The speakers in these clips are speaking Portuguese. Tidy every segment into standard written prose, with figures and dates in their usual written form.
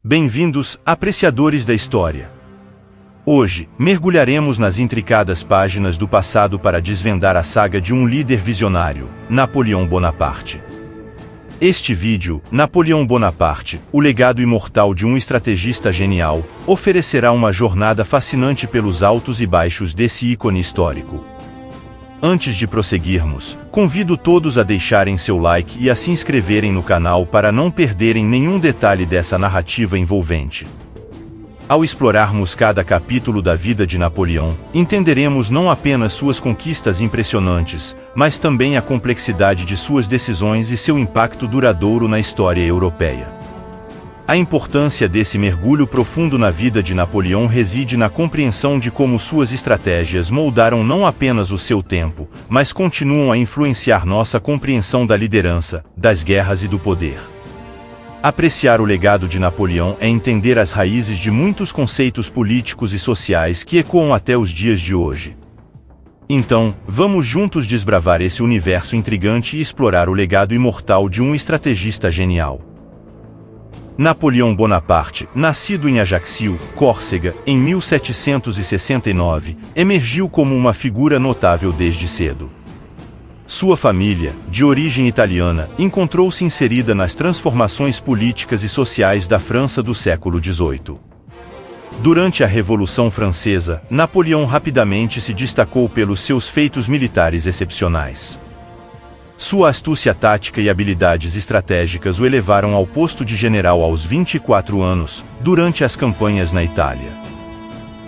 Bem-vindos, apreciadores da história. Hoje, mergulharemos nas intricadas páginas do passado para desvendar a saga de um líder visionário, Napoleão Bonaparte. Este vídeo, Napoleão Bonaparte, o legado imortal de um estrategista genial, oferecerá uma jornada fascinante pelos altos e baixos desse ícone histórico. Antes de prosseguirmos, convido todos a deixarem seu like e a se inscreverem no canal para não perderem nenhum detalhe dessa narrativa envolvente. Ao explorarmos cada capítulo da vida de Napoleão, entenderemos não apenas suas conquistas impressionantes, mas também a complexidade de suas decisões e seu impacto duradouro na história europeia. A importância desse mergulho profundo na vida de Napoleão reside na compreensão de como suas estratégias moldaram não apenas o seu tempo, mas continuam a influenciar nossa compreensão da liderança, das guerras e do poder. Apreciar o legado de Napoleão é entender as raízes de muitos conceitos políticos e sociais que ecoam até os dias de hoje. Então, vamos juntos desbravar esse universo intrigante e explorar o legado imortal de um estrategista genial. Napoleão Bonaparte, nascido em Ajaccio, Córcega, em 1769, emergiu como uma figura notável desde cedo. Sua família, de origem italiana, encontrou-se inserida nas transformações políticas e sociais da França do século XVIII. Durante a Revolução Francesa, Napoleão rapidamente se destacou pelos seus feitos militares excepcionais. Sua astúcia tática e habilidades estratégicas o elevaram ao posto de general aos 24 anos, durante as campanhas na Itália.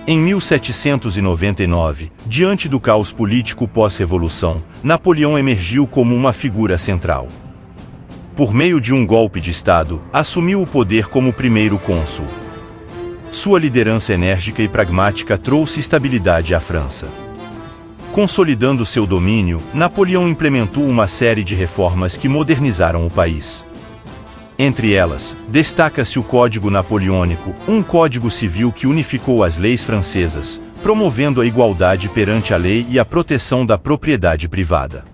Em 1799, diante do caos político pós-revolução, Napoleão emergiu como uma figura central. Por meio de um golpe de Estado, assumiu o poder como primeiro cônsul. Sua liderança enérgica e pragmática trouxe estabilidade à França. Consolidando seu domínio, Napoleão implementou uma série de reformas que modernizaram o país. Entre elas, destaca-se o Código Napoleônico, um código civil que unificou as leis francesas, promovendo a igualdade perante a lei e a proteção da propriedade privada.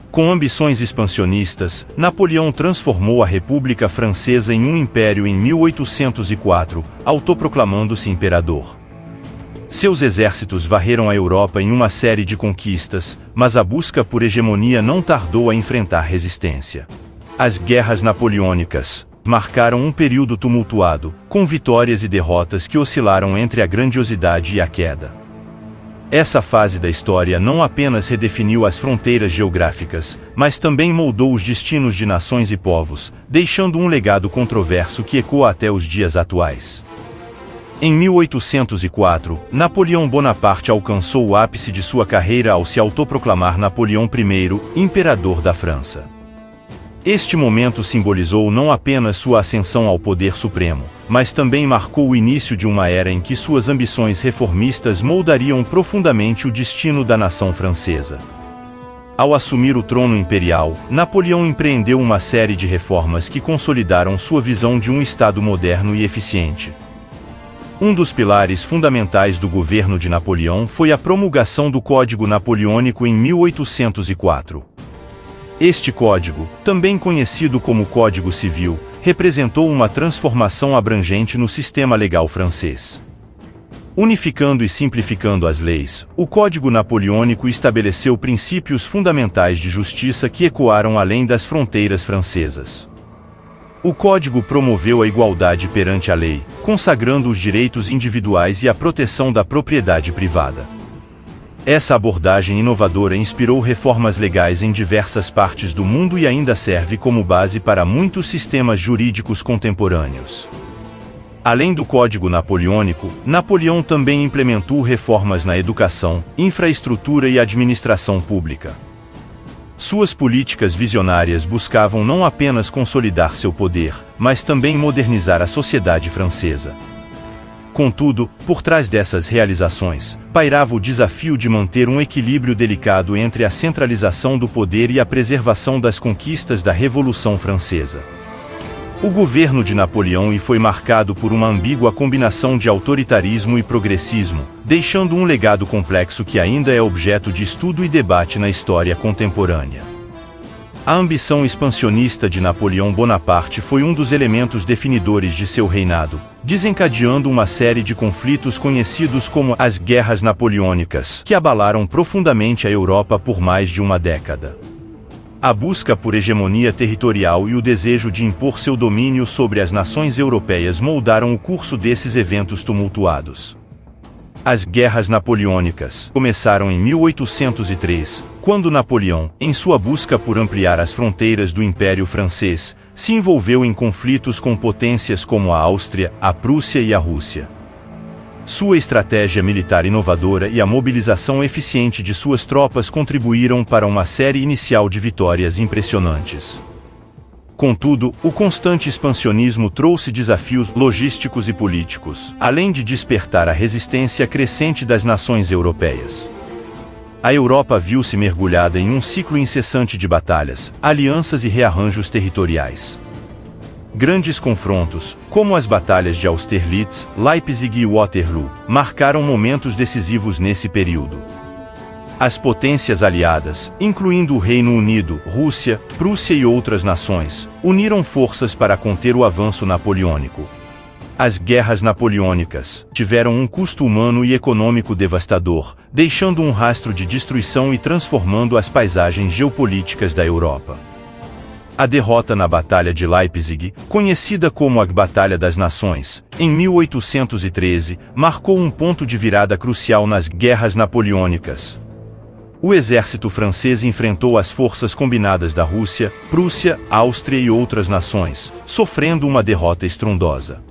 Com ambições expansionistas, Napoleão transformou a República Francesa em um império em 1804, autoproclamando-se imperador. Seus exércitos varreram a Europa em uma série de conquistas, mas a busca por hegemonia não tardou a enfrentar resistência. As guerras napoleônicas marcaram um período tumultuado, com vitórias e derrotas que oscilaram entre a grandiosidade e a queda. Essa fase da história não apenas redefiniu as fronteiras geográficas, mas também moldou os destinos de nações e povos, deixando um legado controverso que ecoa até os dias atuais. Em 1804, Napoleão Bonaparte alcançou o ápice de sua carreira ao se autoproclamar Napoleão I, imperador da França. Este momento simbolizou não apenas sua ascensão ao poder supremo, mas também marcou o início de uma era em que suas ambições reformistas moldariam profundamente o destino da nação francesa. Ao assumir o trono imperial, Napoleão empreendeu uma série de reformas que consolidaram sua visão de um Estado moderno e eficiente. Um dos pilares fundamentais do governo de Napoleão foi a promulgação do Código Napoleônico em 1804. Este código, também conhecido como Código Civil, representou uma transformação abrangente no sistema legal francês. Unificando e simplificando as leis, o Código Napoleônico estabeleceu princípios fundamentais de justiça que ecoaram além das fronteiras francesas. O Código promoveu a igualdade perante a lei, consagrando os direitos individuais e a proteção da propriedade privada. Essa abordagem inovadora inspirou reformas legais em diversas partes do mundo e ainda serve como base para muitos sistemas jurídicos contemporâneos. Além do Código Napoleônico, Napoleão também implementou reformas na educação, infraestrutura e administração pública. Suas políticas visionárias buscavam não apenas consolidar seu poder, mas também modernizar a sociedade francesa. Contudo, por trás dessas realizações, pairava o desafio de manter um equilíbrio delicado entre a centralização do poder e a preservação das conquistas da Revolução Francesa. O governo de Napoleão foi marcado por uma ambígua combinação de autoritarismo e progressismo, deixando um legado complexo que ainda é objeto de estudo e debate na história contemporânea. A ambição expansionista de Napoleão Bonaparte foi um dos elementos definidores de seu reinado, desencadeando uma série de conflitos conhecidos como as Guerras Napoleônicas, que abalaram profundamente a Europa por mais de uma década. A busca por hegemonia territorial e o desejo de impor seu domínio sobre as nações europeias moldaram o curso desses eventos tumultuados. As Guerras Napoleônicas começaram em 1803, quando Napoleão, em sua busca por ampliar as fronteiras do Império Francês, se envolveu em conflitos com potências como a Áustria, a Prússia e a Rússia. Sua estratégia militar inovadora e a mobilização eficiente de suas tropas contribuíram para uma série inicial de vitórias impressionantes. Contudo, o constante expansionismo trouxe desafios logísticos e políticos, além de despertar a resistência crescente das nações europeias. A Europa viu-se mergulhada em um ciclo incessante de batalhas, alianças e rearranjos territoriais. Grandes confrontos, como as batalhas de Austerlitz, Leipzig e Waterloo, marcaram momentos decisivos nesse período. As potências aliadas, incluindo o Reino Unido, Rússia, Prússia e outras nações, uniram forças para conter o avanço napoleônico. As Guerras Napoleônicas tiveram um custo humano e econômico devastador, deixando um rastro de destruição e transformando as paisagens geopolíticas da Europa. A derrota na Batalha de Leipzig, conhecida como a Batalha das Nações, em 1813, marcou um ponto de virada crucial nas Guerras Napoleônicas. O exército francês enfrentou as forças combinadas da Rússia, Prússia, Áustria e outras nações, sofrendo uma derrota estrondosa.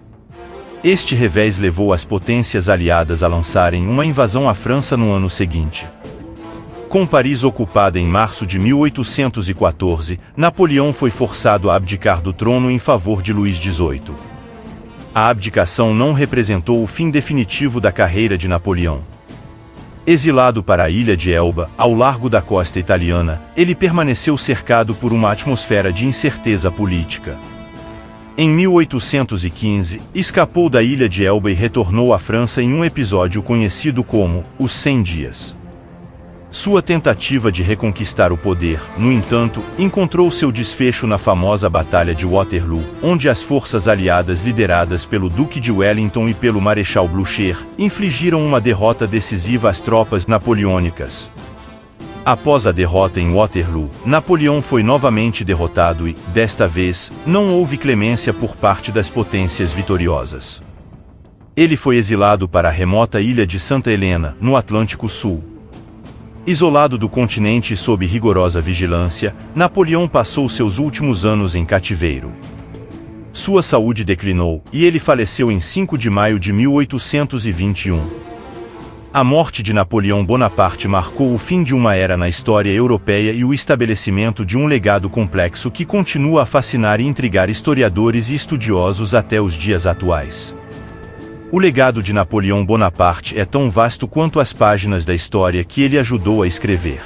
Este revés levou as potências aliadas a lançarem uma invasão à França no ano seguinte. Com Paris ocupada em março de 1814, Napoleão foi forçado a abdicar do trono em favor de Luís XVIII. A abdicação não representou o fim definitivo da carreira de Napoleão. Exilado para a ilha de Elba, ao largo da costa italiana, ele permaneceu cercado por uma atmosfera de incerteza política. Em 1815, escapou da ilha de Elba e retornou à França em um episódio conhecido como os 100 Dias. Sua tentativa de reconquistar o poder, no entanto, encontrou seu desfecho na famosa Batalha de Waterloo, onde as forças aliadas lideradas pelo Duque de Wellington e pelo Marechal Blücher infligiram uma derrota decisiva às tropas napoleônicas. Após a derrota em Waterloo, Napoleão foi novamente derrotado e, desta vez, não houve clemência por parte das potências vitoriosas. Ele foi exilado para a remota ilha de Santa Helena, no Atlântico Sul. Isolado do continente e sob rigorosa vigilância, Napoleão passou seus últimos anos em cativeiro. Sua saúde declinou, e ele faleceu em 5 de maio de 1821. A morte de Napoleão Bonaparte marcou o fim de uma era na história europeia e o estabelecimento de um legado complexo que continua a fascinar e intrigar historiadores e estudiosos até os dias atuais. O legado de Napoleão Bonaparte é tão vasto quanto as páginas da história que ele ajudou a escrever.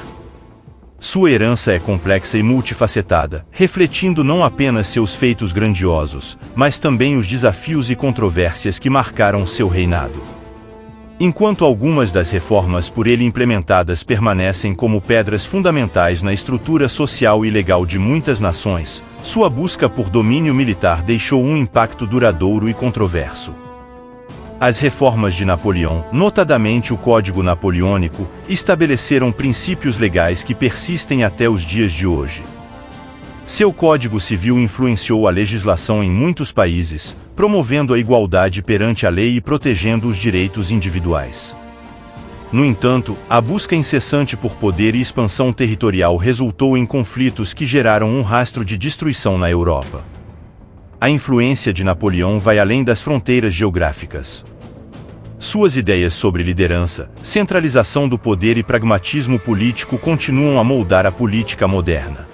Sua herança é complexa e multifacetada, refletindo não apenas seus feitos grandiosos, mas também os desafios e controvérsias que marcaram seu reinado. Enquanto algumas das reformas por ele implementadas permanecem como pedras fundamentais na estrutura social e legal de muitas nações, sua busca por domínio militar deixou um impacto duradouro e controverso. As reformas de Napoleão, notadamente o Código Napoleônico, estabeleceram princípios legais que persistem até os dias de hoje. Seu Código Civil influenciou a legislação em muitos países, promovendo a igualdade perante a lei e protegendo os direitos individuais. No entanto, a busca incessante por poder e expansão territorial resultou em conflitos que geraram um rastro de destruição na Europa. A influência de Napoleão vai além das fronteiras geográficas. Suas ideias sobre liderança, centralização do poder e pragmatismo político continuam a moldar a política moderna.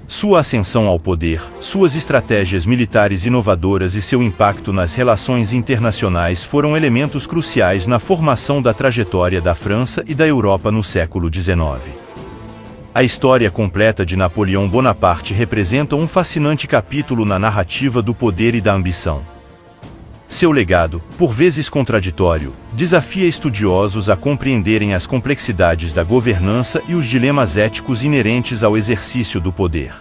Sua ascensão ao poder, suas estratégias militares inovadoras e seu impacto nas relações internacionais foram elementos cruciais na formação da trajetória da França e da Europa no século XIX. A história completa de Napoleão Bonaparte representa um fascinante capítulo na narrativa do poder e da ambição. Seu legado, por vezes contraditório, desafia estudiosos a compreenderem as complexidades da governança e os dilemas éticos inerentes ao exercício do poder.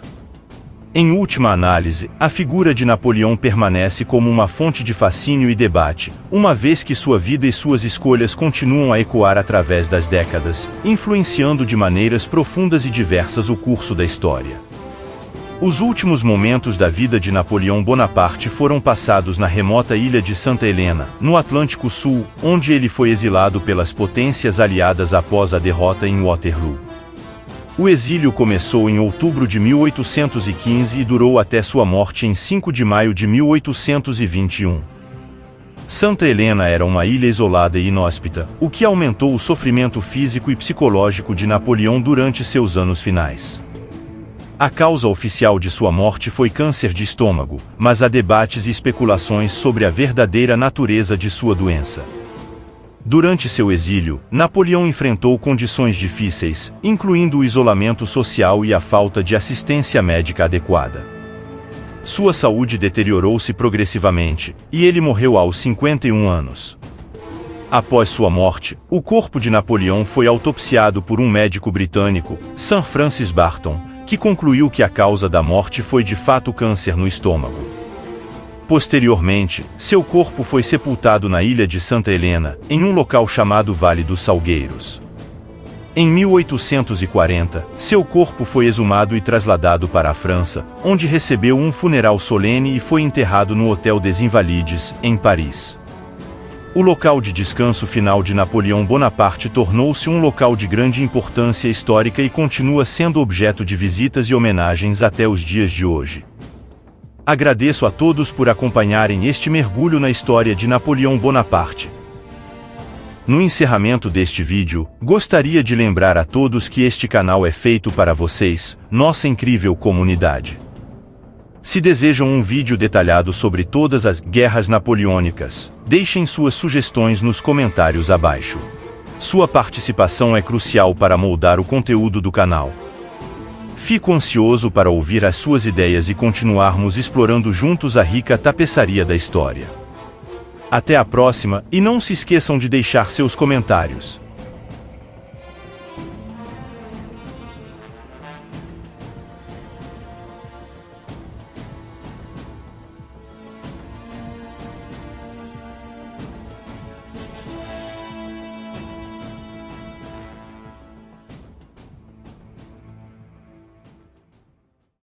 Em última análise, a figura de Napoleão permanece como uma fonte de fascínio e debate, uma vez que sua vida e suas escolhas continuam a ecoar através das décadas, influenciando de maneiras profundas e diversas o curso da história. Os últimos momentos da vida de Napoleão Bonaparte foram passados na remota ilha de Santa Helena, no Atlântico Sul, onde ele foi exilado pelas potências aliadas após a derrota em Waterloo. O exílio começou em outubro de 1815 e durou até sua morte em 5 de maio de 1821. Santa Helena era uma ilha isolada e inóspita, o que aumentou o sofrimento físico e psicológico de Napoleão durante seus anos finais. A causa oficial de sua morte foi câncer de estômago, mas há debates e especulações sobre a verdadeira natureza de sua doença. Durante seu exílio, Napoleão enfrentou condições difíceis, incluindo o isolamento social e a falta de assistência médica adequada. Sua saúde deteriorou-se progressivamente, e ele morreu aos 51 anos. Após sua morte, o corpo de Napoleão foi autopsiado por um médico britânico, Sir Francis Barton, que concluiu que a causa da morte foi de fato câncer no estômago. Posteriormente, seu corpo foi sepultado na ilha de Santa Helena, em um local chamado Vale dos Salgueiros. Em 1840, seu corpo foi exumado e trasladado para a França, onde recebeu um funeral solene e foi enterrado no Hotel des Invalides, em Paris. O local de descanso final de Napoleão Bonaparte tornou-se um local de grande importância histórica e continua sendo objeto de visitas e homenagens até os dias de hoje. Agradeço a todos por acompanharem este mergulho na história de Napoleão Bonaparte. No encerramento deste vídeo, gostaria de lembrar a todos que este canal é feito para vocês, nossa incrível comunidade. Se desejam um vídeo detalhado sobre todas as guerras napoleônicas, deixem suas sugestões nos comentários abaixo. Sua participação é crucial para moldar o conteúdo do canal. Fico ansioso para ouvir as suas ideias e continuarmos explorando juntos a rica tapeçaria da história. Até a próxima, e não se esqueçam de deixar seus comentários.